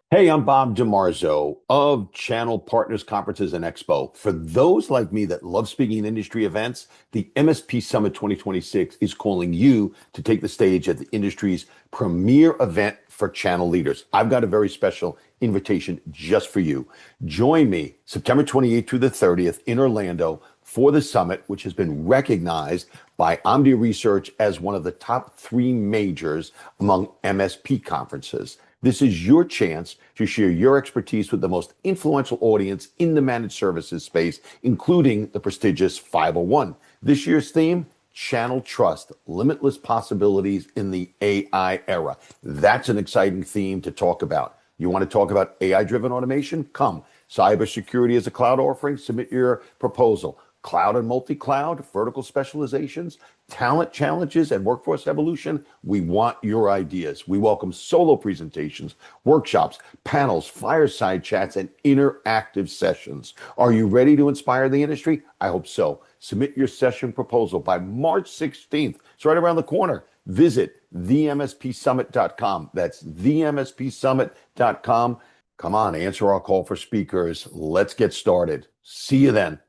Hey, I'm Bob DiMarzo of Channel Partners Conferences and Expo. For those like me that love speaking in industry events, the MSP Summit 2026 is calling you to take the stage at the industry's premier event for channel leaders. I've got a very special invitation just for you. Join me September 28th through the 30th in Orlando for the summit, which has been recognized by Omdia Research as one of the top three majors among MSP conferences. This is your chance to share your expertise with the most influential audience in the managed services space, including the prestigious 501. This year's theme, Channel Trust, Limitless Possibilities in the AI Era. That's an exciting theme to talk about. You want to talk about AI-driven automation? Come. Cybersecurity as a cloud offering? Submit your proposal. Cloud and multi-cloud, vertical specializations, talent challenges, and workforce evolution. We want your ideas. We welcome solo presentations, workshops, panels, fireside chats, and interactive sessions. Are you ready to inspire the industry? I hope so. Submit your session proposal by March 16th. It's right around the corner. Visit themspsummit.com. That's themspsummit.com. Come on, answer our call for speakers. Let's get started. See you then.